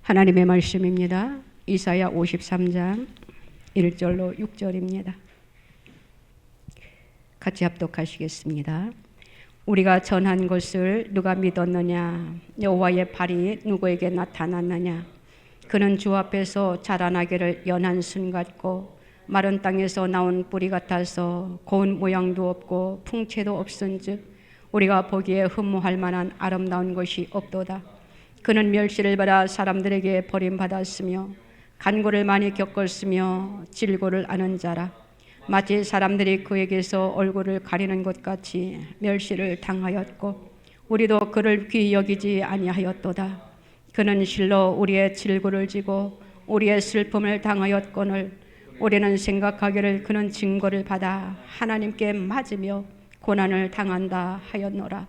하나님의 말씀입니다. 이사야 53장 1절로 6절입니다. 같이 합독하시겠습니다. 우리가 전한 것을 누가 믿었느냐? 여호와의 발이 누구에게 나타났느냐? 그는 주 앞에서 자라나기를 연한 순 같고 마른 땅에서 나온 뿌리 같아서 고운 모양도 없고 풍채도 없은즉 우리가 보기에 흠모할 만한 아름다운 것이 없도다. 그는 멸시를 받아 사람들에게 버림받았으며 간고를 많이 겪었으며 질고를 아는 자라. 마치 사람들이 그에게서 얼굴을 가리는 것 같이 멸시를 당하였고 우리도 그를 귀히 여기지 아니하였도다. 그는 실로 우리의 질고를 지고 우리의 슬픔을 당하였거늘 우리는 생각하기를 그는 징벌을 받아 하나님께 맞으며 고난을 당한다 하였노라.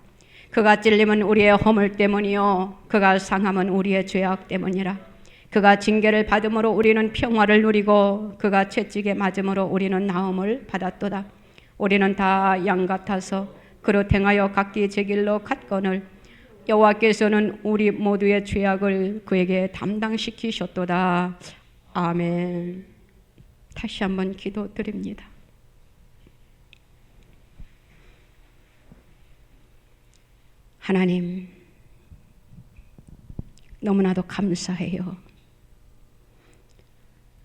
그가 찔림은 우리의 허물 때문이요 그가 상함은 우리의 죄악 때문이라. 그가 징계를 받음으로 우리는 평화를 누리고 그가 채찍에 맞음으로 우리는 나음을 받았도다. 우리는 다 양 같아서 그릇 행하여 각기 제 길로 갔거늘 여호와께서는 우리 모두의 죄악을 그에게 담당시키셨도다. 아멘. 다시 한번 기도드립니다. 하나님, 너무나도 감사해요.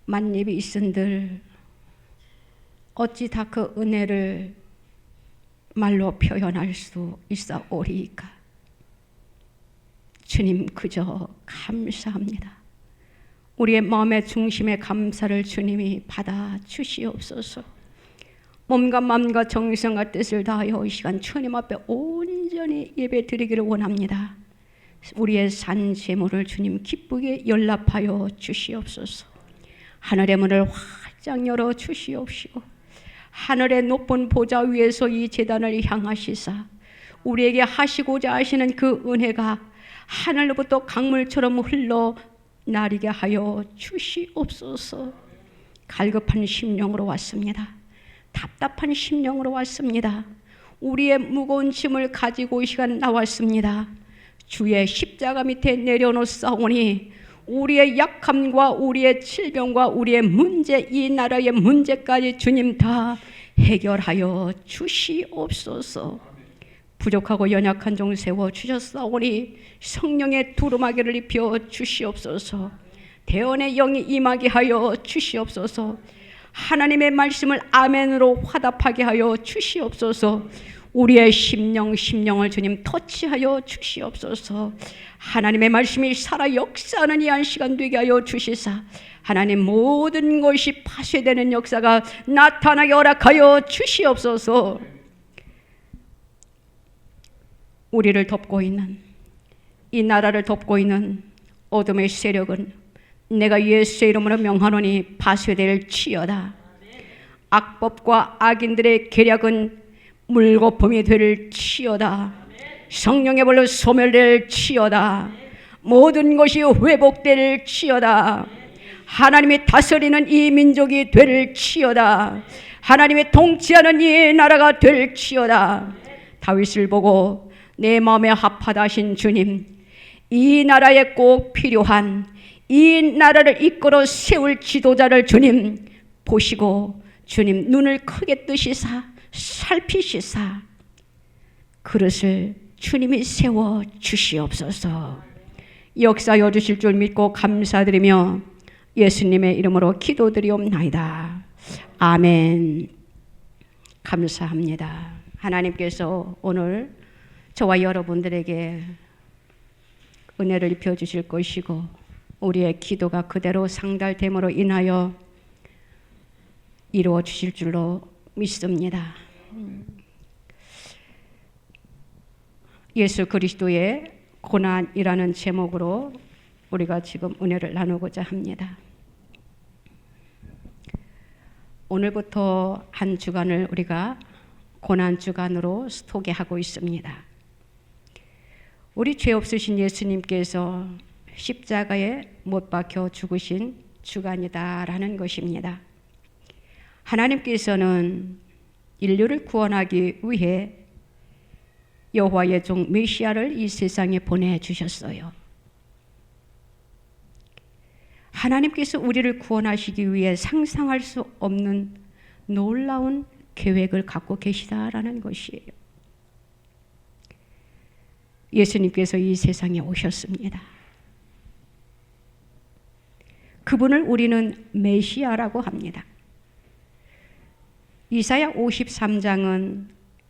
만입이 있은들 어찌 다 그 은혜를 말로 표현할 수 있사오리이까. 주님, 그저 감사합니다. 우리의 마음의 중심에 감사를 주님이 받아 주시옵소서. 몸과 마음과 정성과 뜻을 다하여 이 시간 주님 앞에 온전히 예배 드리기를 원합니다. 우리의 산 제물을 주님 기쁘게 연락하여 주시옵소서. 하늘의 문을 활짝 열어 주시옵시고 하늘의 높은 보좌 위에서 이 제단을 향하시사 우리에게 하시고자 하시는 그 은혜가 하늘로부터 강물처럼 흘러 나리게 하여 주시옵소서. 갈급한 심령으로 왔습니다. 답답한 심령으로 왔습니다. 우리의 무거운 짐을 가지고 이 시간 나왔습니다. 주의 십자가 밑에 내려놓사오니 우리의 약함과 우리의 질병과 우리의 문제, 이 나라의 문제까지 주님 다 해결하여 주시옵소서. 부족하고 연약한 종 세워주셨사오니 성령의 두루마기를 입혀 주시옵소서. 대언의 영이 임하게 하여 주시옵소서. 하나님의 말씀을 아멘으로 화답하게 하여 주시옵소서. 우리의 심령을 주님 터치하여 주시옵소서. 하나님의 말씀이 살아 역사하는 이 한 시간 되게 하여 주시사 하나님 모든 것이 파쇄되는 역사가 나타나게 허락하여 주시옵소서. 우리를 덮고 있는 이 나라를 덮고 있는 어둠의 세력은 내가 예수의 이름으로 명하노니 파쇄될지어다. 악법과 악인들의 계략은 물거품이 될지어다. 성령의 불로 소멸될지어다. 모든 것이 회복될지어다. 하나님이 다스리는 이 민족이 될지어다. 하나님이 통치하는 이 나라가 될지어다. 다윗을 보고 내 마음에 합하다 하신 주님, 이 나라에 꼭 필요한 이 나라를 이끌어 세울 지도자를 주님 보시고 주님 눈을 크게 뜨시사 살피시사 그릇을 주님이 세워 주시옵소서. 역사여 주실 줄 믿고 감사드리며 예수님의 이름으로 기도드리옵나이다. 아멘. 감사합니다. 하나님께서 오늘 저와 여러분들에게 은혜를 입혀 주실 것이고 우리의 기도가 그대로 상달됨으로 인하여 이루어 주실 줄로 믿습니다. 예수 그리스도의 고난이라는 제목으로 우리가 지금 은혜를 나누고자 합니다. 오늘부터 한 주간을 우리가 고난 주간으로 소개하고 있습니다. 우리 죄 없으신 예수님께서 십자가에 못 박혀 죽으신 주간이다라는 것입니다. 하나님께서는 인류를 구원하기 위해 여호와의 종 메시아를 이 세상에 보내주셨어요. 하나님께서 우리를 구원하시기 위해 상상할 수 없는 놀라운 계획을 갖고 계시다라는 것이에요. 예수님께서 이 세상에 오셨습니다. 그분을 우리는 메시아라고 합니다. 이사야 53장은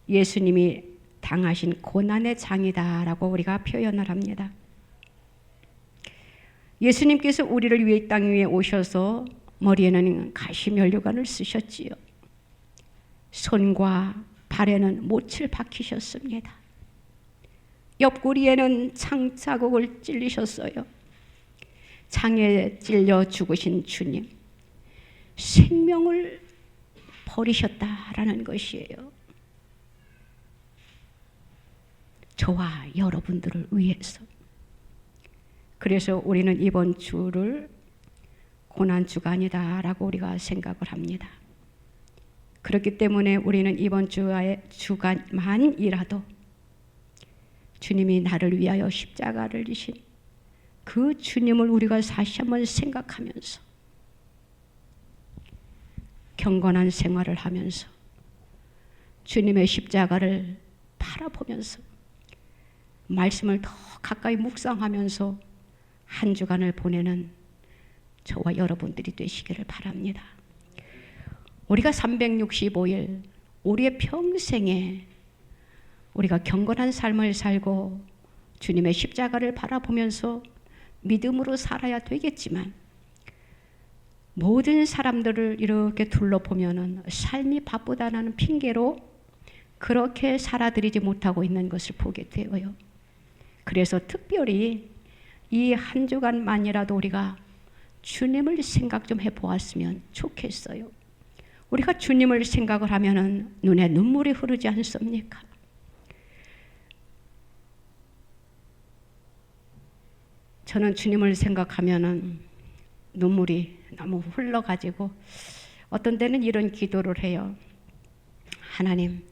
예수님이 당하신 고난의 장이다라고 우리가 표현을 합니다. 예수님께서 우리를 위해 땅 위에 오셔서 머리에는 가시면류관을 쓰셨지요. 손과 발에는 못을 박히셨습니다. 옆구리에는 창자국을 찔리셨어요. 창에 찔려 죽으신 주님, 생명을 버리셨다라는 것이에요. 저와 여러분들을 위해서. 그래서 우리는 이번 주를 고난주가 아니다라고 우리가 생각을 합니다. 그렇기 때문에 우리는 이번 주간만이라도 주님이 나를 위하여 십자가를 지신 그 주님을 우리가 다시 한번 생각하면서 경건한 생활을 하면서 주님의 십자가를 바라보면서 말씀을 더 가까이 묵상하면서 한 주간을 보내는 저와 여러분들이 되시기를 바랍니다. 우리가 365일 우리의 평생에 우리가 경건한 삶을 살고 주님의 십자가를 바라보면서 믿음으로 살아야 되겠지만 모든 사람들을 이렇게 둘러보면은 삶이 바쁘다는 핑계로 그렇게 살아들이지 못하고 있는 것을 보게 되어요. 그래서 특별히 이 한 주간만이라도 우리가 주님을 생각 좀 해보았으면 좋겠어요. 우리가 주님을 생각을 하면은 눈에 눈물이 흐르지 않습니까? 저는 주님을 생각하면은 눈물이 너무 흘러가지고 어떤 때는 이런 기도를 해요. 하나님,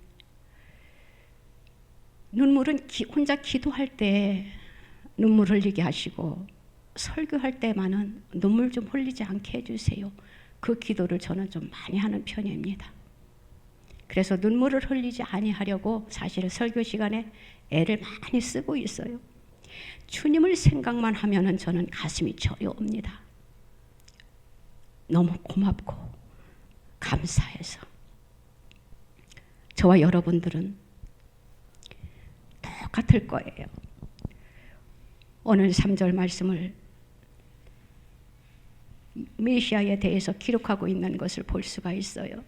눈물은 혼자 기도할 때 눈물 흘리게 하시고 설교할 때만은 눈물 좀 흘리지 않게 해주세요. 그 기도를 저는 좀 많이 하는 편입니다. 그래서 눈물을 흘리지 아니하려고 사실 설교 시간에 애를 많이 쓰고 있어요. 주님을 생각만 하면은 저는 가슴이 저려옵니다. 너무 고맙고 감사해서. 저와 여러분들은 똑같을 거예요. 오늘 3절 말씀을 메시아에 대해서 기록하고 있는 것을 볼 수가 있어요.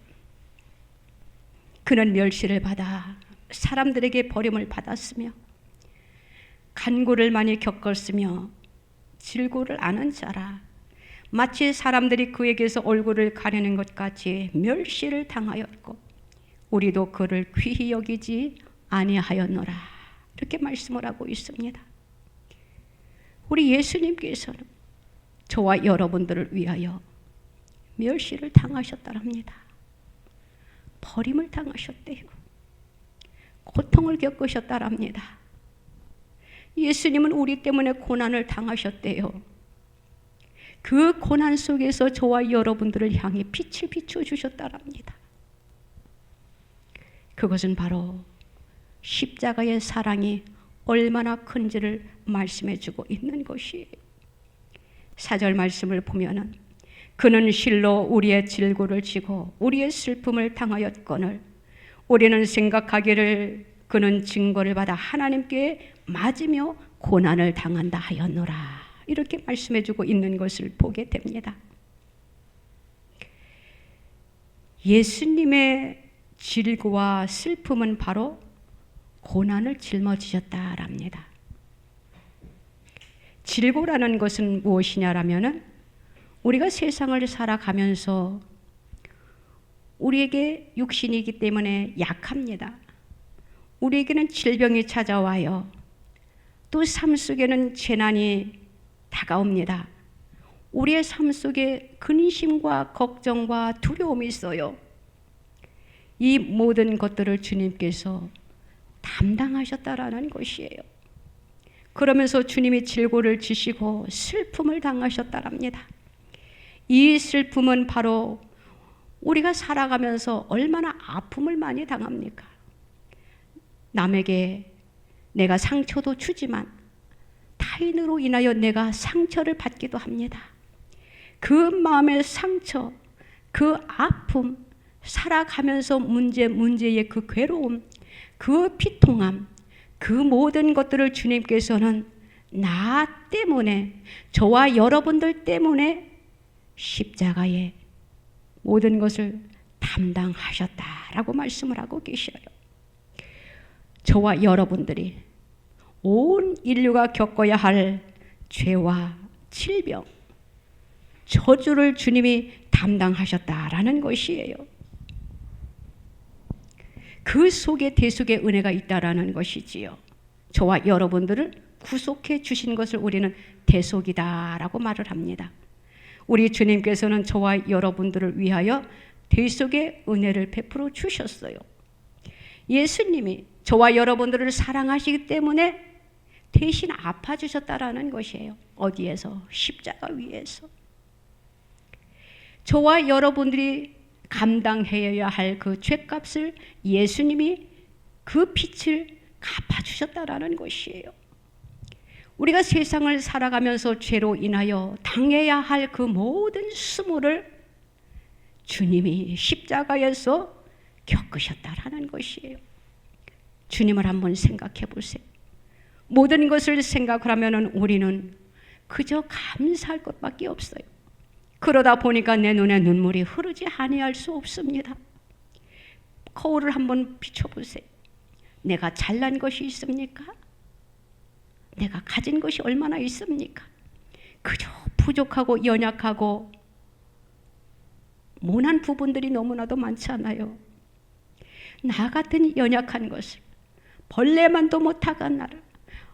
그는 멸시를 받아 사람들에게 버림을 받았으며 간구를 많이 겪었으며 질고를 아는 자라. 마치 사람들이 그에게서 얼굴을 가리는 것 같이 멸시를 당하였고 우리도 그를 귀히 여기지 아니하였노라. 이렇게 말씀을 하고 있습니다. 우리 예수님께서는 저와 여러분들을 위하여 멸시를 당하셨다랍니다. 버림을 당하셨대요. 고통을 겪으셨다랍니다. 예수님은 우리 때문에 고난을 당하셨대요. 그 고난 속에서 저와 여러분들을 향해 빛을 비춰주셨다랍니다. 그것은 바로 십자가의 사랑이 얼마나 큰지를 말씀해주고 있는 것이에요. 4절 말씀을 보면은 그는 실로 우리의 질고를 지고 우리의 슬픔을 당하였거늘 우리는 생각하기를 그는 증거를 받아 하나님께 맞으며 고난을 당한다 하였노라. 이렇게 말씀해주고 있는 것을 보게 됩니다. 예수님의 질고와 슬픔은 바로 고난을 짊어지셨다랍니다. 질고라는 것은 무엇이냐라면은 우리가 세상을 살아가면서 우리에게 육신이기 때문에 약합니다. 우리에게는 질병이 찾아와요. 또 삶 속에는 재난이 다가옵니다. 우리의 삶 속에 근심과 걱정과 두려움이 있어요. 이 모든 것들을 주님께서 담당하셨다라는 것이에요. 그러면서 주님이 질고를 지시고 슬픔을 당하셨다랍니다. 이 슬픔은 바로 우리가 살아가면서 얼마나 아픔을 많이 당합니까? 남에게 내가 상처도 주지만 타인으로 인하여 내가 상처를 받기도 합니다. 그 마음의 상처, 그 아픔, 살아가면서 문제의 그 괴로움, 그 비통함, 그 모든 것들을 주님께서는 나 때문에, 저와 여러분들 때문에 십자가에 모든 것을 담당하셨다라고 말씀을 하고 계셔요. 저와 여러분들이 온 인류가 겪어야 할 죄와 질병, 저주를 주님이 담당하셨다라는 것이에요. 그 속에 대속의 은혜가 있다라는 것이지요. 저와 여러분들을 구속해 주신 것을 우리는 대속이다라고 말을 합니다. 우리 주님께서는 저와 여러분들을 위하여 대속의 은혜를 베풀어 주셨어요. 예수님이 저와 여러분들을 사랑하시기 때문에 대신 아파주셨다라는 것이에요. 어디에서? 십자가 위에서. 저와 여러분들이 감당해야 할 그 죄값을 예수님이 그 빛을 갚아주셨다라는 것이에요. 우리가 세상을 살아가면서 죄로 인하여 당해야 할 그 모든 수모를 주님이 십자가에서 겪으셨다라는 것이에요. 주님을 한번 생각해 보세요. 모든 것을 생각하면 우리는 그저 감사할 것밖에 없어요. 그러다 보니까 내 눈에 눈물이 흐르지 아니할 수 없습니다. 거울을 한번 비춰보세요. 내가 잘난 것이 있습니까? 내가 가진 것이 얼마나 있습니까? 그저 부족하고 연약하고 모난 부분들이 너무나도 많잖아요. 나 같은 연약한 것을, 벌레만도 못하간 나를,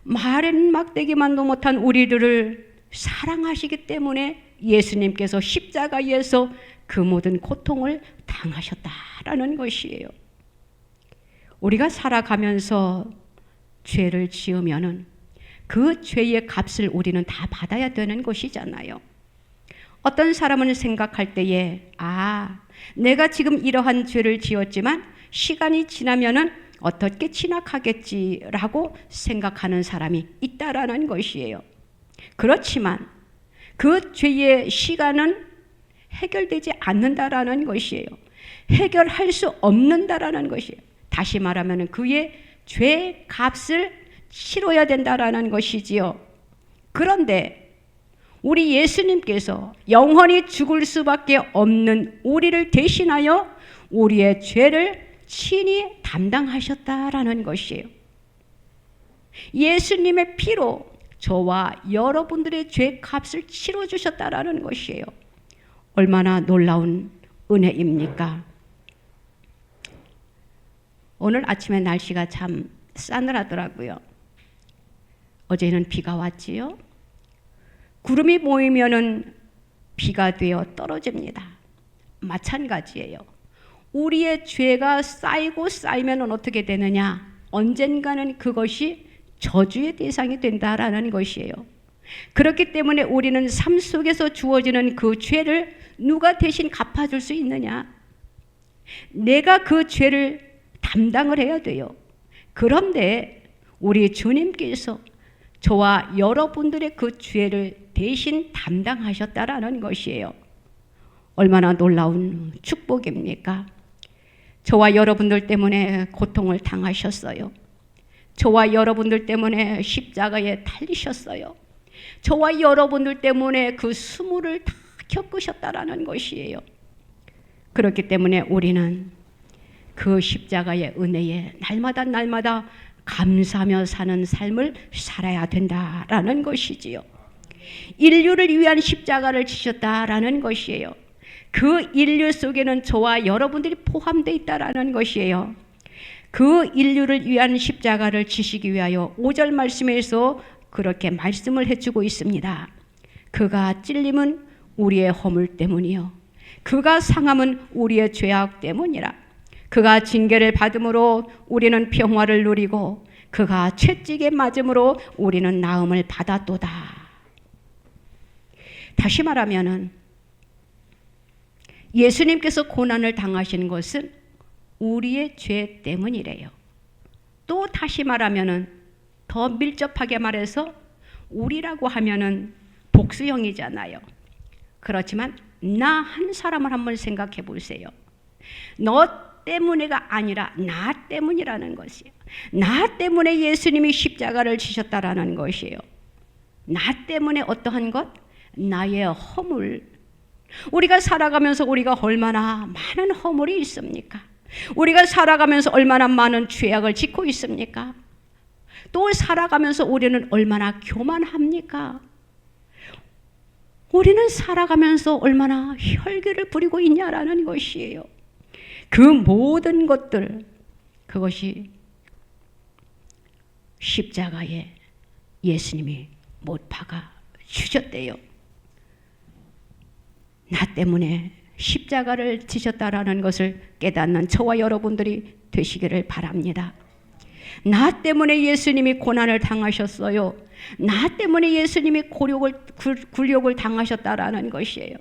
마른 막대기만도 못한 우리들을 사랑하시기 때문에 예수님께서 십자가에서 그 모든 고통을 당하셨다라는 것이에요. 우리가 살아가면서 죄를 지으면은 그 죄의 값을 우리는 다 받아야 되는 것이잖아요. 어떤 사람은 생각할 때에 내가 지금 이러한 죄를 지었지만 시간이 지나면은 어떻게 지나가겠지라고 생각하는 사람이 있다라는 것이에요. 그렇지만 그 죄의 시간은 해결되지 않는다라는 것이에요. 해결할 수 없는다라는 것이에요. 다시 말하면 그의 죄 값을 치러야 된다라는 것이지요. 그런데 우리 예수님께서 영원히 죽을 수밖에 없는 우리를 대신하여 우리의 죄를 친히 담당하셨다라는 것이에요. 예수님의 피로 저와 여러분들의 죄 값을 치러주셨다라는 것이에요. 얼마나 놀라운 은혜입니까? 오늘 아침에 날씨가 참 싸늘하더라고요. 어제는 비가 왔지요. 구름이 모이면은 비가 되어 떨어집니다. 마찬가지예요. 우리의 죄가 쌓이고 쌓이면 어떻게 되느냐? 언젠가는 그것이 저주의 대상이 된다라는 것이에요. 그렇기 때문에 우리는 삶 속에서 주어지는 그 죄를 누가 대신 갚아줄 수 있느냐? 내가 그 죄를 담당을 해야 돼요. 그런데 우리 주님께서 저와 여러분들의 그 죄를 대신 담당하셨다라는 것이에요. 얼마나 놀라운 축복입니까? 저와 여러분들 때문에 고통을 당하셨어요. 저와 여러분들 때문에 십자가에 달리셨어요. 저와 여러분들 때문에 그 수모를 다 겪으셨다라는 것이에요. 그렇기 때문에 우리는 그 십자가의 은혜에 날마다 감사하며 사는 삶을 살아야 된다라는 것이지요. 인류를 위한 십자가를 지셨다라는 것이에요. 그 인류 속에는 저와 여러분들이 포함되어 있다라는 것이에요. 그 인류를 위한 십자가를 지시기 위하여 5절 말씀에서 그렇게 말씀을 해주고 있습니다. 그가 찔림은 우리의 허물 때문이요, 그가 상함은 우리의 죄악 때문이라. 그가 징계를 받음으로 우리는 평화를 누리고 그가 채찍에 맞음으로 우리는 나음을 받았도다. 다시 말하면은 예수님께서 고난을 당하신 것은 우리의 죄 때문이래요. 또 다시 말하면은, 더 밀접하게 말해서 우리라고 하면은 복수형이잖아요. 그렇지만 나 한 사람을 한번 생각해 보세요. 너 때문에가 아니라 나 때문이라는 것이에요. 나 때문에 예수님이 십자가를 지셨다라는 것이에요. 나 때문에 어떠한 것? 나의 허물. 우리가 살아가면서 우리가 얼마나 많은 허물이 있습니까? 우리가 살아가면서 얼마나 많은 죄악을 짓고 있습니까? 또 살아가면서 우리는 얼마나 교만합니까? 우리는 살아가면서 얼마나 혈기를 부리고 있냐라는 것이에요. 그 모든 것들, 그것이 십자가에 예수님이 못 박아 주셨대요. 나 때문에 십자가를 지셨다라는 것을 깨닫는 저와 여러분들이 되시기를 바랍니다. 나 때문에 예수님이 고난을 당하셨어요. 나 때문에 예수님이 굴욕을 당하셨다라는 것이에요.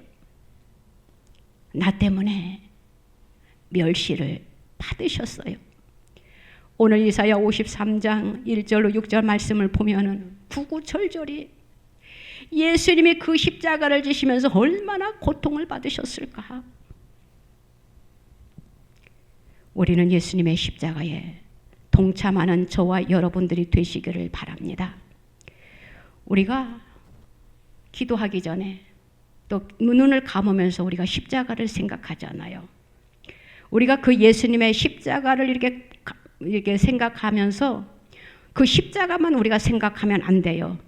나 때문에 멸시를 받으셨어요. 오늘 이사야 53장 1절로 6절 말씀을 보면은 구구절절히 예수님이 그 십자가를 지시면서 얼마나 고통을 받으셨을까. 우리는 예수님의 십자가에 동참하는 저와 여러분들이 되시기를 바랍니다. 우리가 기도하기 전에 또 눈을 감으면서 우리가 십자가를 생각하잖아요. 우리가 그 예수님의 십자가를 이렇게 생각하면서 그 십자가만 우리가 생각하면 안 돼요.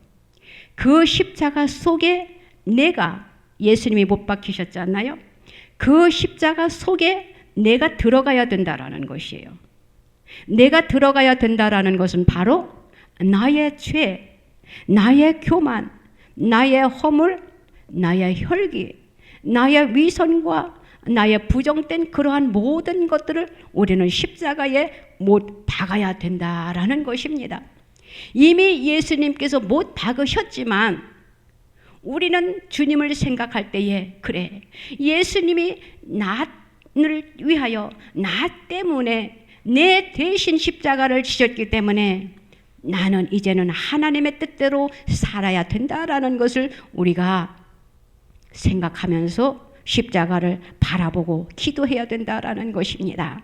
그 십자가 속에 내가, 예수님이 못 박히셨잖아요. 그 십자가 속에 내가 들어가야 된다라는 것이에요. 내가 들어가야 된다라는 것은 바로 나의 죄, 나의 교만, 나의 허물, 나의 혈기, 나의 위선과 나의 부정된 그러한 모든 것들을 우리는 십자가에 못 박아야 된다라는 것입니다. 이미 예수님께서 못 박으셨지만 우리는 주님을 생각할 때에, 그래, 예수님이 나를 위하여 나 때문에 내 대신 십자가를 지셨기 때문에 나는 이제는 하나님의 뜻대로 살아야 된다라는 것을 우리가 생각하면서 십자가를 바라보고 기도해야 된다라는 것입니다.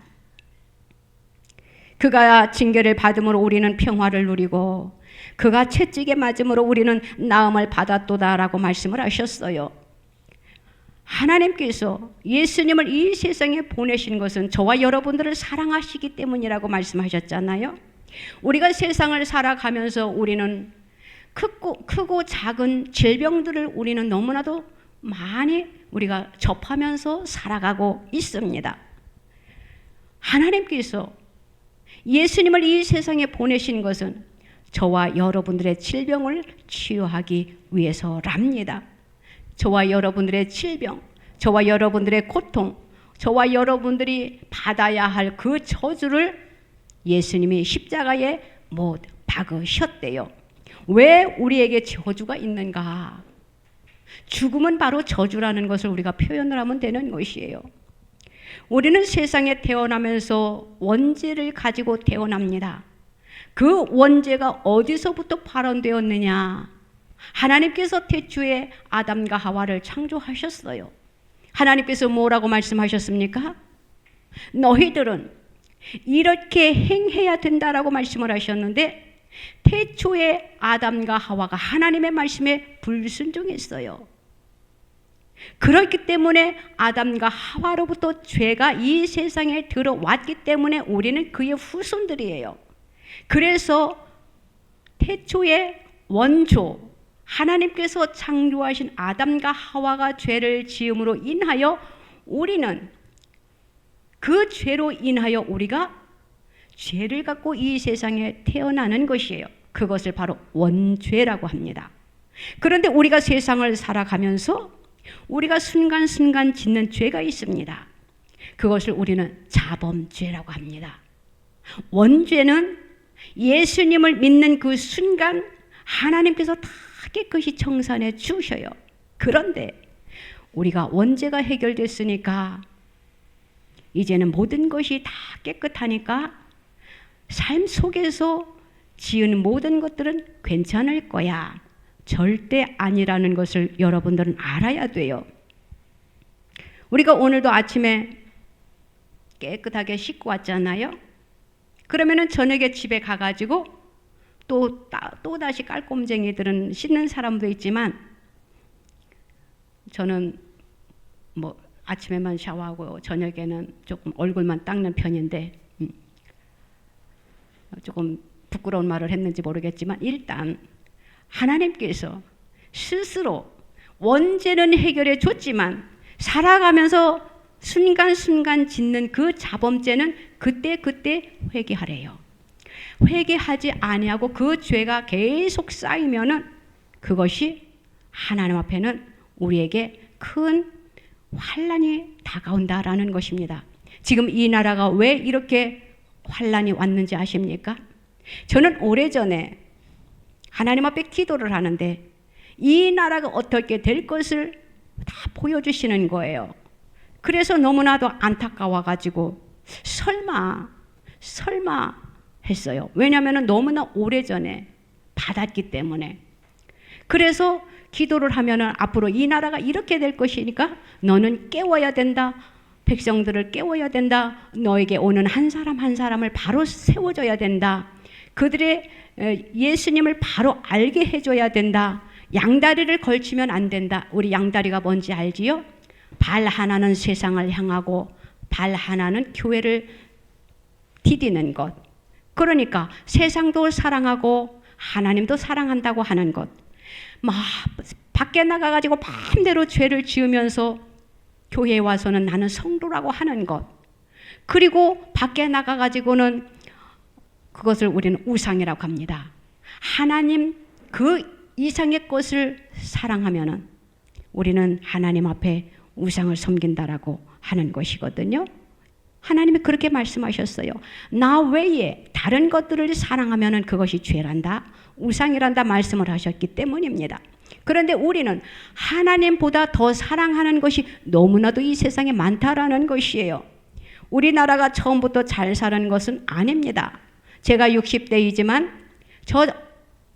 그가 징계를 받음으로 우리는 평화를 누리고 그가 채찍에 맞음으로 우리는 나음을 받았도다라고 말씀을 하셨어요. 하나님께서 예수님을 이 세상에 보내신 것은 저와 여러분들을 사랑하시기 때문이라고 말씀하셨잖아요. 우리가 세상을 살아가면서 우리는 크고 작은 질병들을 우리는 너무나도 많이 우리가 접하면서 살아가고 있습니다. 하나님께서 예수님을 이 세상에 보내신 것은 저와 여러분들의 질병을 치유하기 위해서랍니다. 저와 여러분들의 질병, 저와 여러분들의 고통, 저와 여러분들이 받아야 할 그 저주를 예수님이 십자가에 못 박으셨대요. 왜 우리에게 저주가 있는가? 죽음은 바로 저주라는 것을 우리가 표현을 하면 되는 것이에요. 우리는 세상에 태어나면서 원죄를 가지고 태어납니다. 그 원죄가 어디서부터 발원되었느냐? 하나님께서 태초에 아담과 하와를 창조하셨어요. 하나님께서 뭐라고 말씀하셨습니까? 너희들은 이렇게 행해야 된다라고 말씀을 하셨는데 태초에 아담과 하와가 하나님의 말씀에 불순종했어요. 그렇기 때문에 아담과 하와로부터 죄가 이 세상에 들어왔기 때문에 우리는 그의 후손들이에요. 그래서 태초의 원조 하나님께서 창조하신 아담과 하와가 죄를 지음으로 인하여 우리는 그 죄로 인하여 우리가 죄를 갖고 이 세상에 태어나는 것이에요. 그것을 바로 원죄라고 합니다. 그런데 우리가 세상을 살아가면서 우리가 순간순간 짓는 죄가 있습니다. 그것을 우리는 자범죄라고 합니다. 원죄는 예수님을 믿는 그 순간 하나님께서 다 깨끗이 청산해 주셔요. 그런데 우리가 원죄가 해결됐으니까 이제는 모든 것이 다 깨끗하니까 삶 속에서 지은 모든 것들은 괜찮을 거야. 절대 아니라는 것을 여러분들은 알아야 돼요. 우리가 오늘도 아침에 깨끗하게 씻고 왔잖아요. 그러면은 저녁에 집에 가가지고 또 다시 깔꼼쟁이들은 씻는 사람도 있지만 저는 뭐 아침에만 샤워하고 저녁에는 조금 얼굴만 닦는 편인데 조금 부끄러운 말을 했는지 모르겠지만 일단 하나님께서 스스로 원죄는 해결해 줬지만 살아가면서 순간순간 짓는 그 자범죄는 그때 회개하래요. 회개하지 아니하고 그 죄가 계속 쌓이면은 그것이 하나님 앞에는 우리에게 큰 환난이 다가온다라는 것입니다. 지금 이 나라가 왜 이렇게 환난이 왔는지 아십니까? 저는 오래전에 하나님 앞에 기도를 하는데 이 나라가 어떻게 될 것을 다 보여주시는 거예요. 그래서 너무나도 안타까워가지고 설마 했어요. 왜냐하면 너무나 오래전에 받았기 때문에. 그래서 기도를 하면은 앞으로 이 나라가 이렇게 될 것이니까 너는 깨워야 된다. 백성들을 깨워야 된다. 너에게 오는 한 사람 한 사람을 바로 세워줘야 된다. 그들의 예수님을 바로 알게 해줘야 된다. 양다리를 걸치면 안 된다. 우리 양다리가 뭔지 알지요? 발 하나는 세상을 향하고 발 하나는 교회를 디디는 것. 그러니까 세상도 사랑하고 하나님도 사랑한다고 하는 것. 막 밖에 나가가지고 마음대로 죄를 지으면서 교회에 와서는 나는 성도라고 하는 것. 그리고 밖에 나가가지고는 그것을 우리는 우상이라고 합니다. 하나님 그 이상의 것을 사랑하면은 우리는 하나님 앞에 우상을 섬긴다라고 하는 것이거든요. 하나님이 그렇게 말씀하셨어요. 나 외에 다른 것들을 사랑하면은 그것이 죄란다, 우상이란다 말씀을 하셨기 때문입니다. 그런데 우리는 하나님보다 더 사랑하는 것이 너무나도 이 세상에 많다라는 것이에요. 우리나라가 처음부터 잘 사는 것은 아닙니다. 제가 60대이지만 저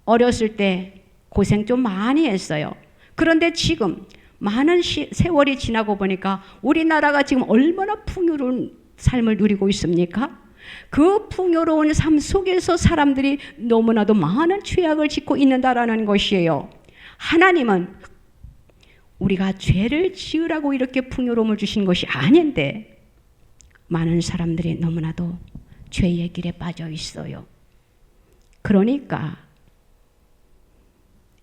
어렸을 때 고생 좀 많이 했어요. 그런데 지금 많은 세월이 지나고 보니까 우리나라가 지금 얼마나 풍요로운 삶을 누리고 있습니까? 그 풍요로운 삶 속에서 사람들이 너무나도 많은 죄악을 짓고 있는다라는 것이에요. 하나님은 우리가 죄를 지으라고 이렇게 풍요로움을 주신 것이 아닌데 많은 사람들이 너무나도 죄의 길에 빠져 있어요. 그러니까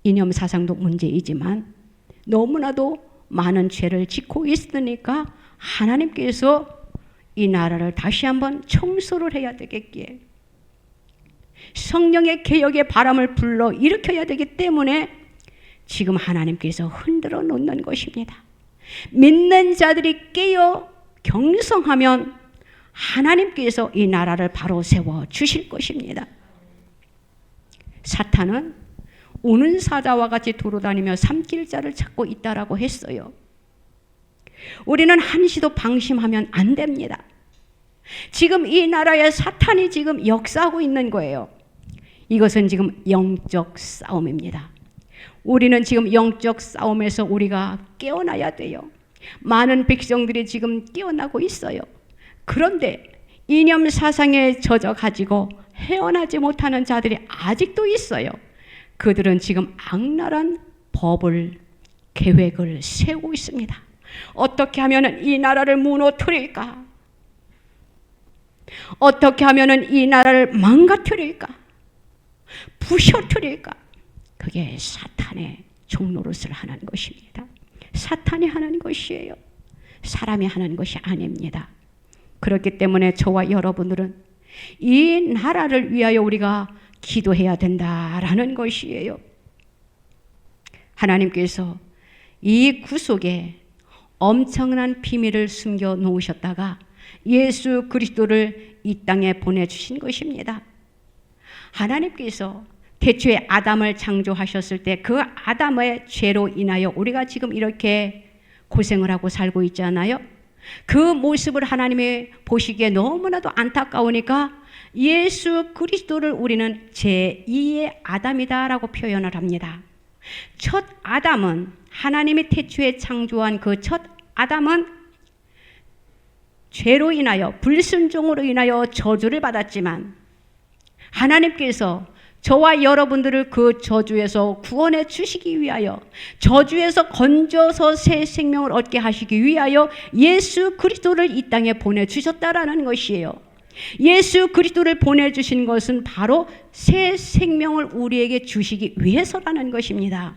이념 사상도 문제이지만 너무나도 많은 죄를 짓고 있으니까 하나님께서 이 나라를 다시 한번 청소를 해야 되겠기에 성령의 개혁의 바람을 불러 일으켜야 되기 때문에 지금 하나님께서 흔들어 놓는 것입니다. 믿는 자들이 깨어 경성하면 하나님께서 이 나라를 바로 세워 주실 것입니다. 사탄은 우는 사자와 같이 돌아다니며 삼킬 자를 찾고 있다라고 했어요. 우리는 한시도 방심하면 안 됩니다. 지금 이 나라에 사탄이 지금 역사하고 있는 거예요. 이것은 지금 영적 싸움입니다. 우리는 지금 영적 싸움에서 우리가 깨어나야 돼요. 많은 백성들이 지금 깨어나고 있어요. 그런데 이념 사상에 젖어 가지고 헤어나지 못하는 자들이 아직도 있어요. 그들은 지금 악랄한 법을 계획을 세우고 있습니다. 어떻게 하면 이 나라를 무너뜨릴까? 어떻게 하면 이 나라를 망가뜨릴까? 부셔뜨릴까? 그게 사탄의 종노릇을 하는 것입니다. 사탄이 하는 것이에요. 사람이 하는 것이 아닙니다. 그렇기 때문에 저와 여러분들은 이 나라를 위하여 우리가 기도해야 된다라는 것이에요. 하나님께서 이 구속에 엄청난 비밀을 숨겨 놓으셨다가 예수 그리스도를 이 땅에 보내주신 것입니다. 하나님께서 태초에 아담을 창조하셨을 때 그 아담의 죄로 인하여 우리가 지금 이렇게 고생을 하고 살고 있잖아요. 그 모습을 하나님이 보시기에 너무나도 안타까우니까 예수 그리스도를 우리는 제2의 아담이다라고 표현을 합니다. 첫 아담은, 하나님이 태초에 창조한 그 첫 아담은 죄로 인하여, 불순종으로 인하여 저주를 받았지만 하나님께서 저와 여러분들을 그 저주에서 구원해 주시기 위하여, 저주에서 건져서 새 생명을 얻게 하시기 위하여 예수 그리스도를 이 땅에 보내주셨다라는 것이에요. 예수 그리스도를 보내주신 것은 바로 새 생명을 우리에게 주시기 위해서라는 것입니다.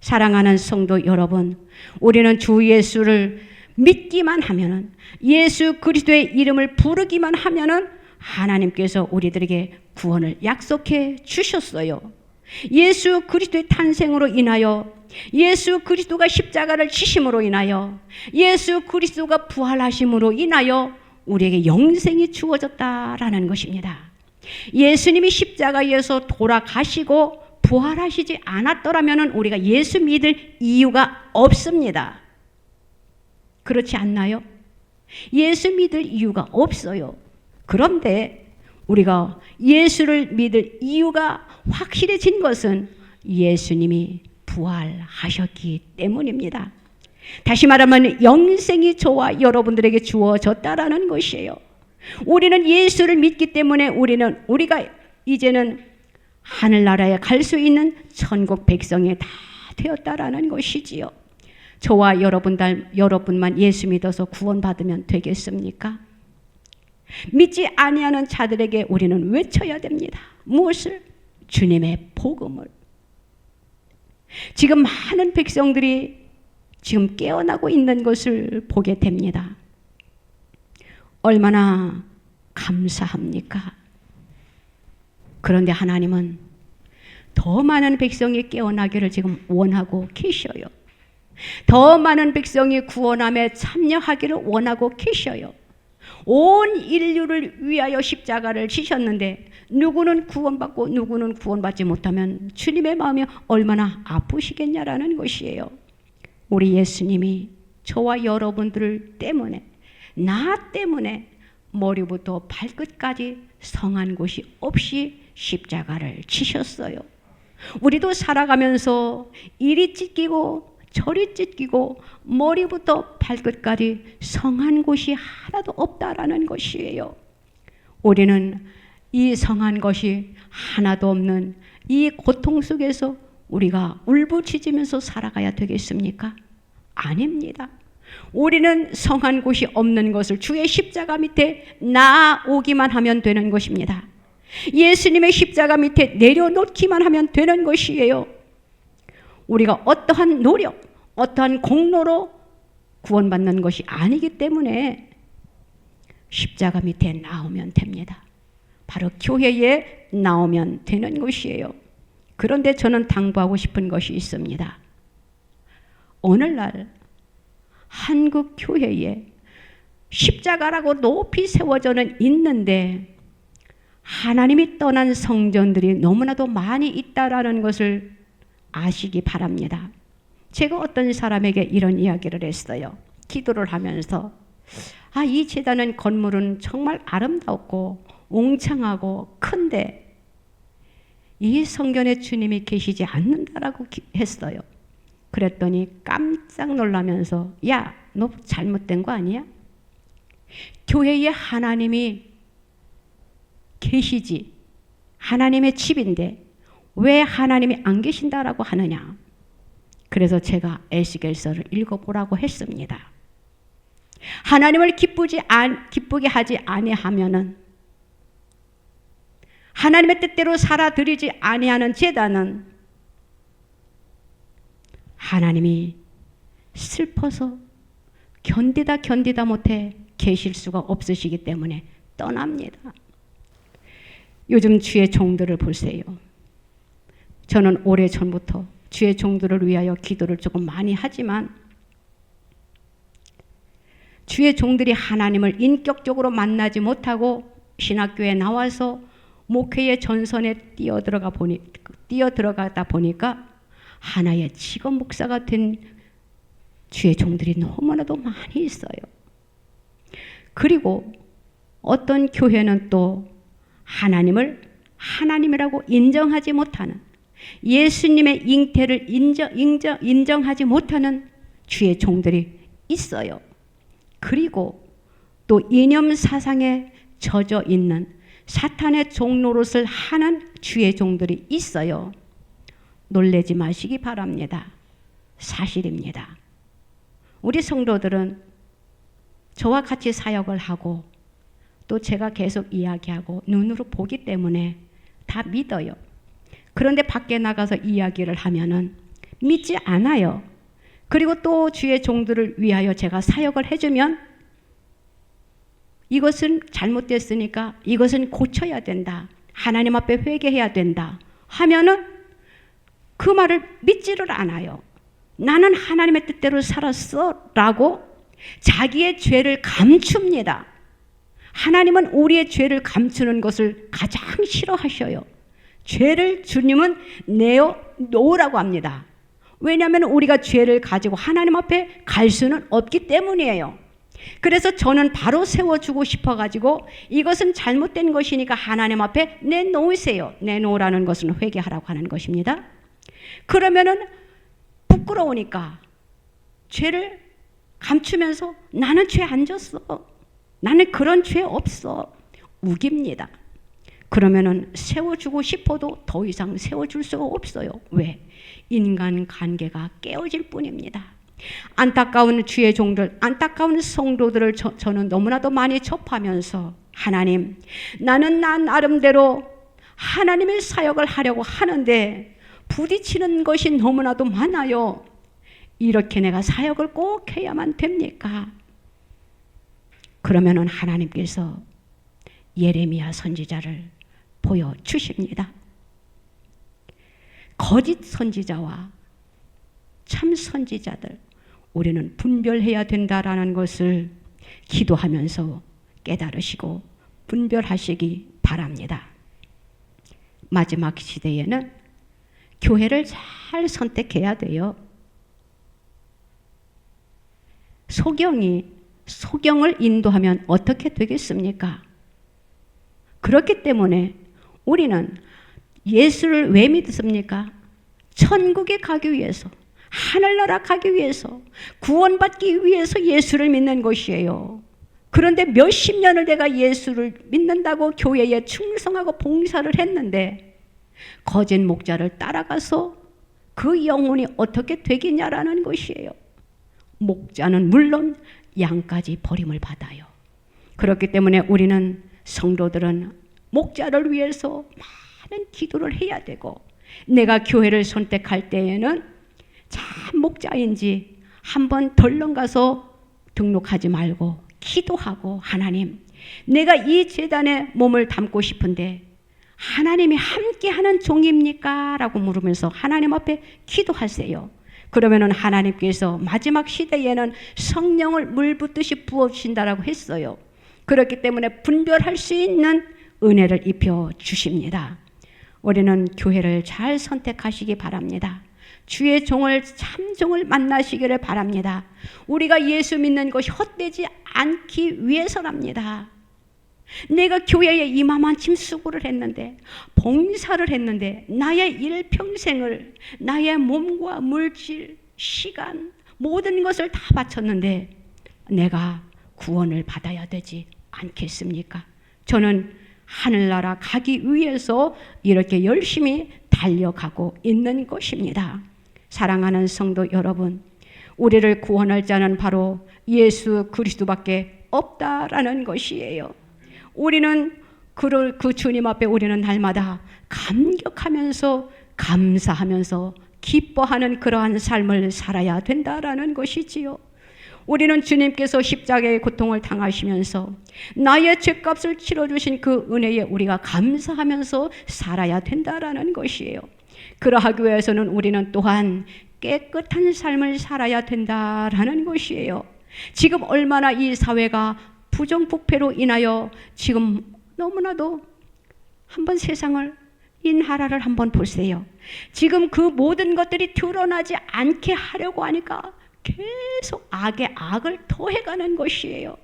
사랑하는 성도 여러분, 우리는 주 예수를 믿기만 하면은, 예수 그리스도의 이름을 부르기만 하면은 하나님께서 우리들에게 구원을 약속해 주셨어요. 예수 그리스도의 탄생으로 인하여, 예수 그리스도가 십자가를 지심으로 인하여, 예수 그리스도가 부활하심으로 인하여 우리에게 영생이 주어졌다라는 것입니다. 예수님이 십자가에서 돌아가시고 부활하시지 않았더라면 우리가 예수 믿을 이유가 없습니다. 그렇지 않나요? 예수 믿을 이유가 없어요. 그런데 우리가 예수를 믿을 이유가 확실해진 것은 예수님이 부활하셨기 때문입니다. 다시 말하면 영생이 저와 여러분들에게 주어졌다라는 것이에요. 우리는 예수를 믿기 때문에 우리가 이제는 하늘나라에 갈 수 있는 천국 백성이 다 되었다라는 것이지요. 저와 여러분만 예수 믿어서 구원받으면 되겠습니까? 믿지 아니하는 자들에게 우리는 외쳐야 됩니다. 무엇을? 주님의 복음을. 지금 많은 백성들이 지금 깨어나고 있는 것을 보게 됩니다. 얼마나 감사합니까? 그런데 하나님은 더 많은 백성이 깨어나기를 지금 원하고 계셔요. 더 많은 백성이 구원함에 참여하기를 원하고 계셔요. 온 인류를 위하여 십자가를 지셨는데 누구는 구원받고 누구는 구원받지 못하면 주님의 마음이 얼마나 아프시겠냐라는 것이에요. 우리 예수님이 저와 여러분들 때문에, 나 때문에 머리부터 발끝까지 성한 곳이 없이 십자가를 지셨어요. 우리도 살아가면서 이리 찢기고 저리 찢기고 머리부터 발끝까지 성한 곳이 하나도 없다라는 것이에요. 우리는 이 성한 것이 하나도 없는 이 고통 속에서 우리가 울부짖으면서 살아가야 되겠습니까? 아닙니다. 우리는 성한 곳이 없는 것을 주의 십자가 밑에 나오기만 하면 되는 것입니다. 예수님의 십자가 밑에 내려놓기만 하면 되는 것이에요. 우리가 어떠한 노력, 어떠한 공로로 구원받는 것이 아니기 때문에 십자가 밑에 나오면 됩니다. 바로 교회에 나오면 되는 것이에요. 그런데 저는 당부하고 싶은 것이 있습니다. 오늘날 한국 교회에 십자가라고 높이 세워져는 있는데 하나님이 떠난 성전들이 너무나도 많이 있다라는 것을 아시기 바랍니다. 제가 어떤 사람에게 이런 이야기를 했어요. 기도를 하면서 이 제단은 건물은 정말 아름답고 웅장하고 큰데 이 성전에 주님이 계시지 않는다라고 했어요. 그랬더니 깜짝 놀라면서 야, 너 잘못된 거 아니야? 교회에 하나님이 계시지, 하나님의 집인데 왜 하나님이 안 계신다라고 하느냐. 그래서 제가 에스겔서를 읽어보라고 했습니다. 하나님을 기쁘게 하지 아니하면은, 하나님의 뜻대로 살아드리지 아니하는 제단은 하나님이 슬퍼서 견디다 못해 계실 수가 없으시기 때문에 떠납니다. 요즘 주의 종들을 보세요. 저는 오래전부터 주의 종들을 위하여 기도를 조금 많이 하지만 주의 종들이 하나님을 인격적으로 만나지 못하고 신학교에 나와서 목회의 전선에 뛰어들어가다 보니까 하나의 직업 목사가 된 주의 종들이 너무나도 많이 있어요. 그리고 어떤 교회는 또 하나님을 하나님이라고 인정하지 못하는, 예수님의 잉태를 인정하지 못하는 주의 종들이 있어요. 그리고 또 이념 사상에 젖어 있는 사탄의 종노릇을 하는 주의 종들이 있어요. 놀라지 마시기 바랍니다. 사실입니다. 우리 성도들은 저와 같이 사역을 하고 또 제가 계속 이야기하고 눈으로 보기 때문에 다 믿어요. 그런데 밖에 나가서 이야기를 하면은 믿지 않아요. 그리고 또 주의 종들을 위하여 제가 사역을 해주면 이것은 잘못됐으니까 이것은 고쳐야 된다, 하나님 앞에 회개해야 된다 하면은 그 말을 믿지를 않아요. 나는 하나님의 뜻대로 살았어 라고 자기의 죄를 감춥니다. 하나님은 우리의 죄를 감추는 것을 가장 싫어하셔요. 죄를 주님은 내어놓으라고 합니다. 왜냐하면 우리가 죄를 가지고 하나님 앞에 갈 수는 없기 때문이에요. 그래서 저는 바로 세워주고 싶어가지고 이것은 잘못된 것이니까 하나님 앞에 내놓으세요. 내놓으라는 것은 회개하라고 하는 것입니다. 그러면은 부끄러우니까 죄를 감추면서 나는 죄 안 졌어, 나는 그런 죄 없어 우깁니다. 그러면은 세워주고 싶어도 더 이상 세워줄 수가 없어요. 왜? 인간 관계가 깨어질 뿐입니다. 안타까운 주의 종들, 안타까운 성도들을 저는 너무나도 많이 접하면서 하나님, 나는 나 나름대로 하나님의 사역을 하려고 하는데 부딪히는 것이 너무나도 많아요. 이렇게 내가 사역을 꼭 해야만 됩니까? 그러면은 하나님께서 예레미야 선지자를 보여주십니다. 거짓 선지자와 참 선지자들, 우리는 분별해야 된다라는 것을 기도하면서 깨달으시고 분별하시기 바랍니다. 마지막 시대에는 교회를 잘 선택해야 돼요. 소경을 인도하면 어떻게 되겠습니까? 그렇기 때문에 우리는 예수를 왜 믿습니까? 천국에 가기 위해서, 하늘나라 가기 위해서, 구원받기 위해서 예수를 믿는 것이에요. 그런데 몇십 년을 내가 예수를 믿는다고 교회에 충성하고 봉사를 했는데 거짓 목자를 따라가서 그 영혼이 어떻게 되겠냐라는 것이에요. 목자는 물론 양까지 버림을 받아요. 그렇기 때문에 우리는 성도들은 목자를 위해서 많은 기도를 해야 되고, 내가 교회를 선택할 때에는 참 목자인지 한번 덜렁 가서 등록하지 말고 기도하고, 하나님, 내가 이 제단에 몸을 담고 싶은데 하나님이 함께하는 종입니까? 라고 물으면서 하나님 앞에 기도하세요. 그러면은 하나님께서 마지막 시대에는 성령을 물 붓듯이 부어주신다라고 했어요. 그렇기 때문에 분별할 수 있는 은혜를 입혀 주십니다. 우리는 교회를 잘 선택하시기 바랍니다. 주의 종을, 참종을 만나시기를 바랍니다. 우리가 예수 믿는 것이 헛되지 않기 위해서랍니다. 내가 교회에 이마만큼 수고를 했는데, 봉사를 했는데, 나의 일평생을, 나의 몸과 물질, 시간, 모든 것을 다 바쳤는데 내가 구원을 받아야 되지 않겠습니까? 저는 하늘나라 가기 위해서 이렇게 열심히 달려가고 있는 것입니다. 사랑하는 성도 여러분, 우리를 구원할 자는 바로 예수 그리스도밖에 없다라는 것이에요. 우리는 그 주님 앞에 우리는 날마다 감격하면서 감사하면서 기뻐하는 그러한 삶을 살아야 된다라는 것이지요. 우리는 주님께서 십자가의 고통을 당하시면서 나의 죄값을 치러주신 그 은혜에 우리가 감사하면서 살아야 된다라는 것이에요. 그러하기 위해서는 우리는 또한 깨끗한 삶을 살아야 된다라는 것이에요. 지금 얼마나 이 사회가 부정부패로 인하여 지금 너무나도 한번 세상을 인하라를 한번 보세요. 지금 그 모든 것들이 드러나지 않게 하려고 하니까 계속 악에 악을 더해가는 것이에요.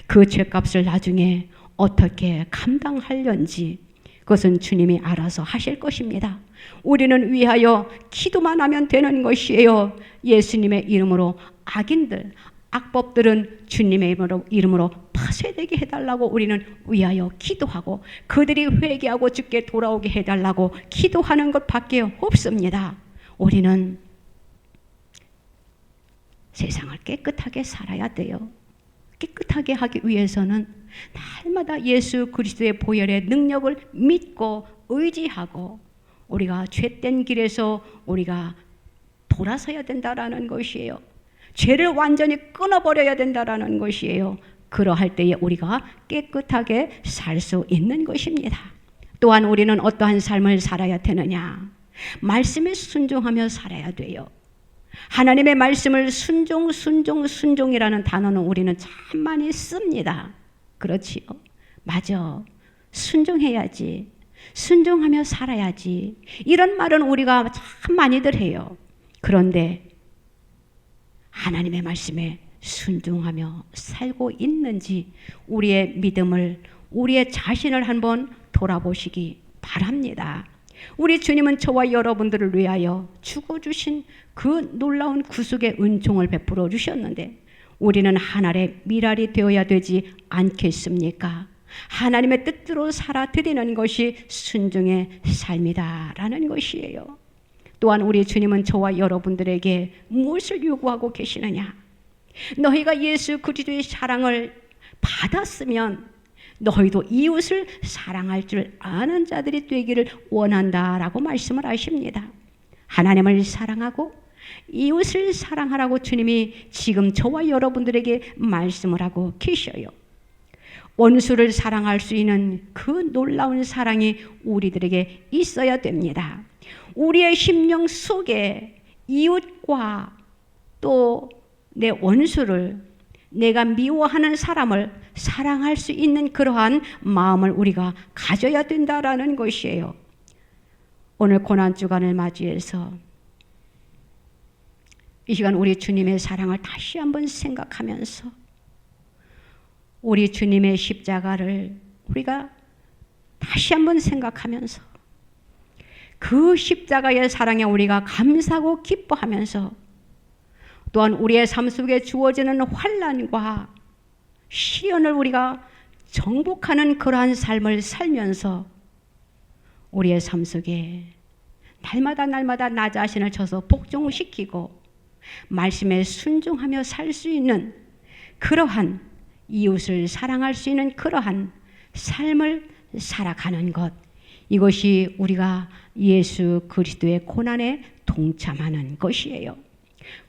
그 죄값을 나중에 어떻게 감당하려는지 그것은 주님이 알아서 하실 것입니다. 우리는 위하여 기도만 하면 되는 것이에요. 예수님의 이름으로 악인들, 악법들은 주님의 이름으로 파쇄되게 해달라고 우리는 위하여 기도하고 그들이 회개하고 주께 돌아오게 해달라고 기도하는 것밖에 없습니다. 우리는 세상을 깨끗하게 살아야 돼요. 깨끗하게 하기 위해서는 날마다 예수 그리스도의 보혈의 능력을 믿고 의지하고 우리가 죄된 길에서 우리가 돌아서야 된다라는 것이에요. 죄를 완전히 끊어버려야 된다라는 것이에요. 그러할 때에 우리가 깨끗하게 살 수 있는 것입니다. 또한 우리는 어떠한 삶을 살아야 되느냐? 말씀에 순종하며 살아야 돼요. 하나님의 말씀을 순종이라는 단어는 우리는 참 많이 씁니다. 그렇지요? 맞아. 순종해야지. 순종하며 살아야지. 이런 말은 우리가 참 많이들 해요. 그런데 하나님의 말씀에 순종하며 살고 있는지 우리의 믿음을, 우리의 자신을 한번 돌아보시기 바랍니다. 우리 주님은 저와 여러분들을 위하여 죽어주신 그 놀라운 구속의 은총을 베풀어 주셨는데 우리는 하늘의 미랄이 되어야 되지 않겠습니까? 하나님의 뜻대로 살아드리는 것이 순종의 삶이다라는 것이에요. 또한 우리 주님은 저와 여러분들에게 무엇을 요구하고 계시느냐? 너희가 예수 그리스도의 사랑을 받았으면 너희도 이웃을 사랑할 줄 아는 자들이 되기를 원한다라고 말씀을 하십니다. 하나님을 사랑하고 이웃을 사랑하라고 주님이 지금 저와 여러분들에게 말씀을 하고 계셔요. 원수를 사랑할 수 있는 그 놀라운 사랑이 우리들에게 있어야 됩니다. 우리의 심령 속에 이웃과 또 내 원수를, 내가 미워하는 사람을 사랑할 수 있는 그러한 마음을 우리가 가져야 된다라는 것이에요. 오늘 고난주간을 맞이해서 이 시간 우리 주님의 사랑을 다시 한번 생각하면서 우리 주님의 십자가를 우리가 다시 한번 생각하면서 그 십자가의 사랑에 우리가 감사하고 기뻐하면서 또한 우리의 삶 속에 주어지는 환난과 시련을 우리가 정복하는 그러한 삶을 살면서 우리의 삶 속에 날마다 나 자신을 쳐서 복종시키고 말씀에 순종하며 살 수 있는 그러한 이웃을 사랑할 수 있는 그러한 삶을 살아가는 것, 이것이 우리가 예수 그리스도의 고난에 동참하는 것이에요.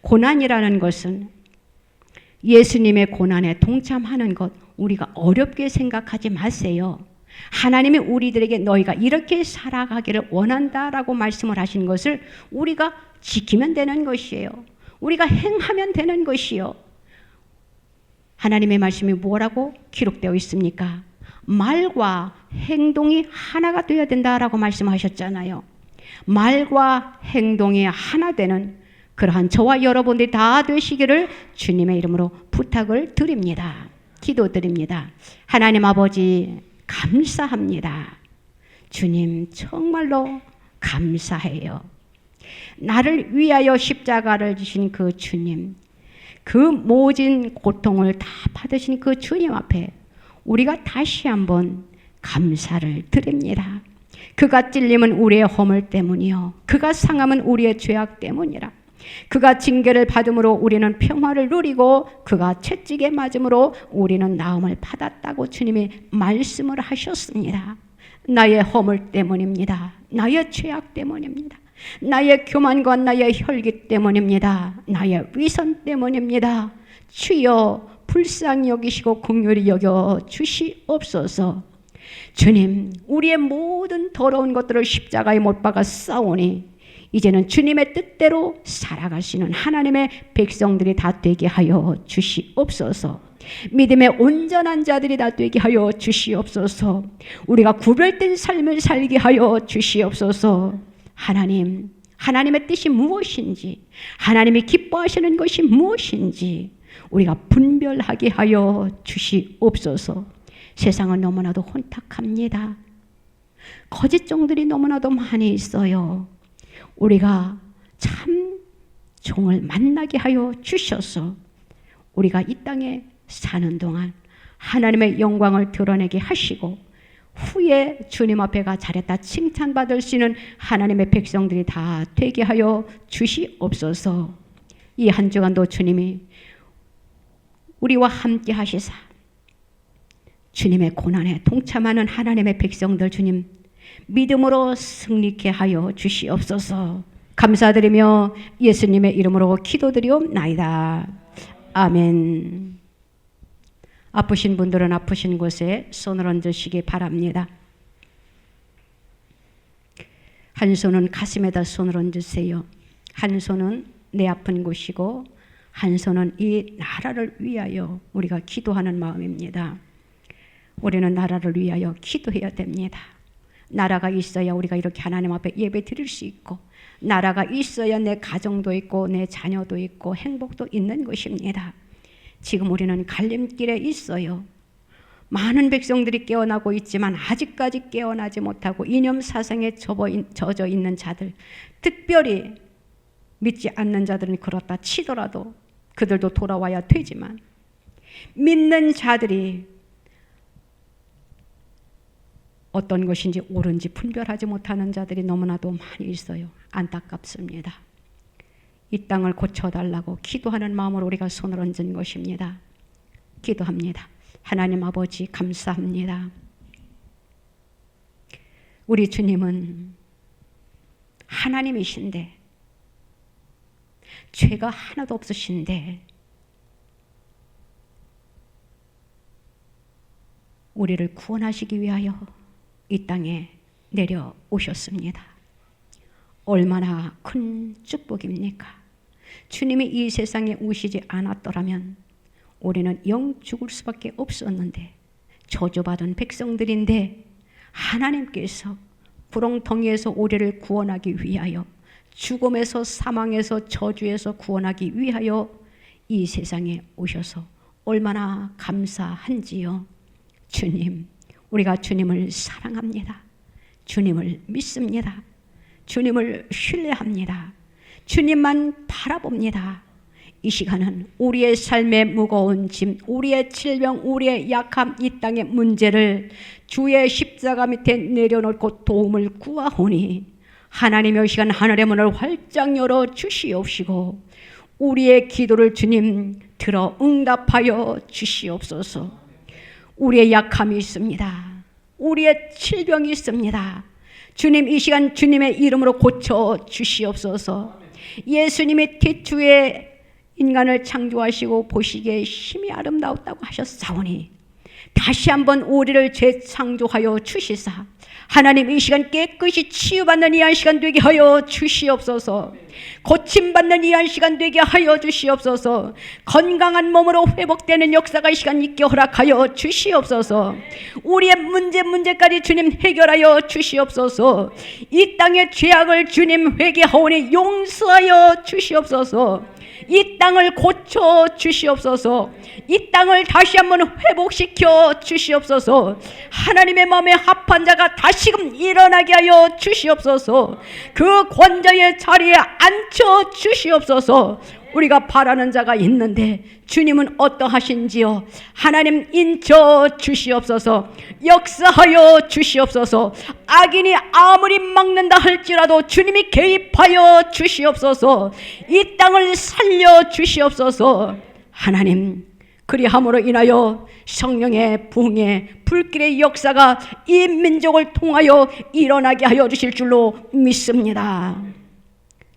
고난이라는 것은 예수님의 고난에 동참하는 것, 우리가 어렵게 생각하지 마세요. 하나님이 우리들에게 너희가 이렇게 살아가기를 원한다라고 말씀을 하신 것을 우리가 지키면 되는 것이에요. 우리가 행하면 되는 것이요. 하나님의 말씀이 뭐라고 기록되어 있습니까? 말과 행동이 하나가 되어야 된다라고 말씀하셨잖아요. 말과 행동이 하나 되는 그러한 저와 여러분들이 다 되시기를 주님의 이름으로 부탁을 드립니다. 기도드립니다. 하나님 아버지 감사합니다. 주님 정말로 감사해요. 나를 위하여 십자가를 지신 그 주님, 그 모진 고통을 다 받으신 그 주님 앞에 우리가 다시 한번 감사를 드립니다. 그가 찔림은 우리의 허물 때문이요, 그가 상함은 우리의 죄악 때문이라. 그가 징계를 받음으로 우리는 평화를 누리고 그가 채찍에 맞음으로 우리는 나음을 받았다고 주님이 말씀을 하셨습니다. 나의 허물 때문입니다. 나의 죄악 때문입니다. 나의 교만과 나의 혈기 때문입니다. 나의 위선 때문입니다. 주여 불쌍히 여기시고 긍휼히 여겨 주시옵소서. 주님, 우리의 모든 더러운 것들을 십자가에 못 박아 싸우니 이제는 주님의 뜻대로 살아가시는 하나님의 백성들이 다 되게 하여 주시옵소서. 믿음의 온전한 자들이 다 되게 하여 주시옵소서. 우리가 구별된 삶을 살게 하여 주시옵소서. 하나님, 하나님의 뜻이 무엇인지, 하나님이 기뻐하시는 것이 무엇인지 우리가 분별하게 하여 주시옵소서. 세상은 너무나도 혼탁합니다. 거짓종들이 너무나도 많이 있어요. 우리가 참 종을 만나게 하여 주셔서 우리가 이 땅에 사는 동안 하나님의 영광을 드러내게 하시고 후에 주님 앞에 가 잘했다 칭찬받을 수 있는 하나님의 백성들이 다 되게 하여 주시옵소서. 이 한 주간도 주님이 우리와 함께 하시사 주님의 고난에 동참하는 하나님의 백성들 주님 믿음으로 승리케 하여 주시옵소서. 감사드리며 예수님의 이름으로 기도드리옵나이다. 아멘. 아프신 분들은 아프신 곳에 손을 얹으시기 바랍니다. 한 손은 가슴에다 손을 얹으세요. 한 손은 내 아픈 곳이고 한 손은 이 나라를 위하여 우리가 기도하는 마음입니다. 우리는 나라를 위하여 기도해야 됩니다. 나라가 있어야 우리가 이렇게 하나님 앞에 예배 드릴 수 있고 나라가 있어야 내 가정도 있고 내 자녀도 있고 행복도 있는 것입니다. 지금 우리는 갈림길에 있어요. 많은 백성들이 깨어나고 있지만 아직까지 깨어나지 못하고 이념 사상에 젖어 있는 자들, 특별히 믿지 않는 자들은 그렇다 치더라도 그들도 돌아와야 되지만 믿는 자들이 어떤 것인지 옳은지 분별하지 못하는 자들이 너무나도 많이 있어요. 안타깝습니다. 이 땅을 고쳐달라고 기도하는 마음으로 우리가 손을 얹은 것입니다. 기도합니다. 하나님 아버지 감사합니다. 우리 주님은 하나님이신데 죄가 하나도 없으신데 우리를 구원하시기 위하여 이 땅에 내려오셨습니다. 얼마나 큰 축복입니까? 주님이 이 세상에 오시지 않았더라면 우리는 영 죽을 수밖에 없었는데 저주받은 백성들인데 하나님께서 구렁텅이에서 우리를 구원하기 위하여 죽음에서 사망에서 저주에서 구원하기 위하여 이 세상에 오셔서 얼마나 감사한지요. 주님, 우리가 주님을 사랑합니다. 주님을 믿습니다. 주님을 신뢰합니다. 주님만 바라봅니다. 이 시간은 우리의 삶의 무거운 짐, 우리의 질병, 우리의 약함, 이 땅의 문제를 주의 십자가 밑에 내려놓고 도움을 구하오니 하나님의 시간 하늘의 문을 활짝 열어 주시옵시고 우리의 기도를 주님 들어 응답하여 주시옵소서. 우리의 약함이 있습니다. 우리의 질병이 있습니다. 주님 이 시간 주님의 이름으로 고쳐 주시옵소서. 예수님이 태초에 인간을 창조하시고 보시기에 심히 아름다웠다고 하셨사오니 다시 한번 우리를 재창조하여 주시사 하나님 이 시간 깨끗이 치유받는 이 한 시간 되게 하여 주시옵소서. 고침받는 이 한 시간 되게 하여 주시옵소서. 건강한 몸으로 회복되는 역사가 이 시간 있게 허락하여 주시옵소서. 우리의 문제까지 주님 해결하여 주시옵소서. 이 땅의 죄악을 주님 회개하오니 용서하여 주시옵소서. 이 땅을 고쳐 주시옵소서. 이 땅을 다시 한번 회복시켜 주시옵소서. 하나님의 마음에 합한 자가 다시금 일어나게 하여 주시옵소서. 그 권자의 자리에 앉혀 주시옵소서. 우리가 바라는 자가 있는데 주님은 어떠하신지요? 하나님 인쳐 주시옵소서. 역사하여 주시옵소서. 악인이 아무리 막는다 할지라도 주님이 개입하여 주시옵소서. 이 땅을 살려 주시옵소서. 하나님 그리함으로 인하여 성령의 부흥의 불길의 역사가 이 민족을 통하여 일어나게 하여 주실 줄로 믿습니다.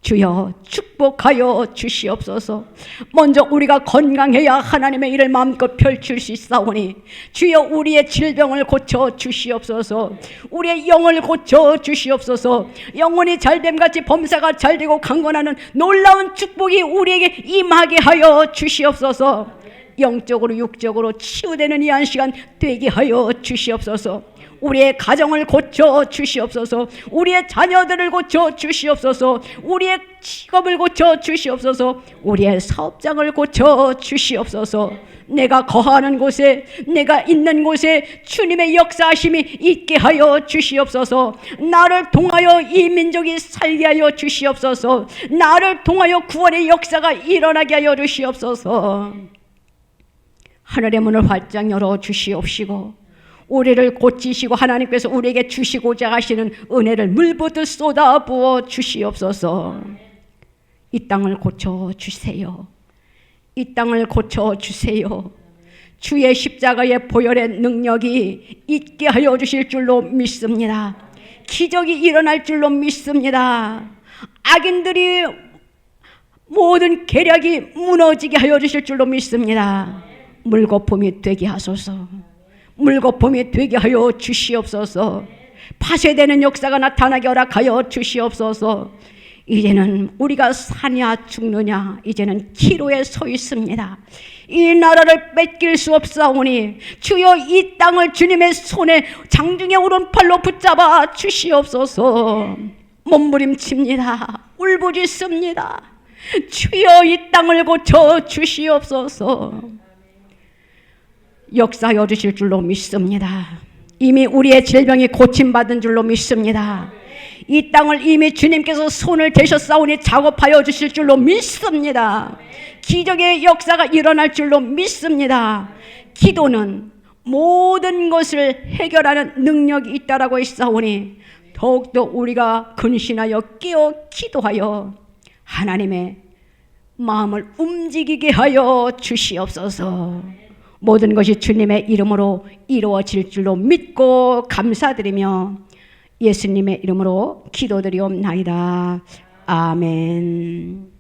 주여 축복하여 주시옵소서. 먼저 우리가 건강해야 하나님의 일을 마음껏 펼칠 수 있사오니 주여 우리의 질병을 고쳐 주시옵소서. 우리의 영을 고쳐 주시옵소서. 영혼이 잘됨같이 범사가 잘되고 강건하는 놀라운 축복이 우리에게 임하게 하여 주시옵소서. 영적으로 육적으로 치유되는 이 한 시간 되게 하여 주시옵소서. 우리의 가정을 고쳐 주시옵소서. 우리의 자녀들을 고쳐 주시옵소서. 우리의 직업을 고쳐 주시옵소서. 우리의 사업장을 고쳐 주시옵소서. 내가 거하는 곳에, 내가 있는 곳에 주님의 역사하심이 있게 하여 주시옵소서. 나를 통하여 이 민족이 살게 하여 주시옵소서. 나를 통하여 구원의 역사가 일어나게 하여 주시옵소서. 하늘의 문을 활짝 열어 주시옵시고 우리를 고치시고 하나님께서 우리에게 주시고자 하시는 은혜를 물부듯 쏟아 부어 주시옵소서. 이 땅을 고쳐 주세요. 이 땅을 고쳐 주세요. 주의 십자가의 보혈의 능력이 있게 하여 주실 줄로 믿습니다. 기적이 일어날 줄로 믿습니다. 악인들이 모든 계략이 무너지게 하여 주실 줄로 믿습니다. 물거품이 되게 하소서. 물거품이 되게 하여 주시옵소서. 파쇄되는 역사가 나타나게 허락하여 주시옵소서. 이제는 우리가 사냐 죽느냐 이제는 기로에 서 있습니다. 이 나라를 뺏길 수 없사오니 주여 이 땅을 주님의 손에 장중의 오른팔로 붙잡아 주시옵소서. 몸부림칩니다. 울부짖습니다. 주여 이 땅을 고쳐 주시옵소서. 역사하여 주실 줄로 믿습니다. 이미 우리의 질병이 고침받은 줄로 믿습니다. 이 땅을 이미 주님께서 손을 대셨사오니 작업하여 주실 줄로 믿습니다. 기적의 역사가 일어날 줄로 믿습니다. 기도는 모든 것을 해결하는 능력이 있다라고 했사오니 더욱더 우리가 근신하여 깨어 기도하여 하나님의 마음을 움직이게 하여 주시옵소서. 모든 것이 주님의 이름으로 이루어질 줄로 믿고 감사드리며 예수님의 이름으로 기도드리옵나이다. 아멘.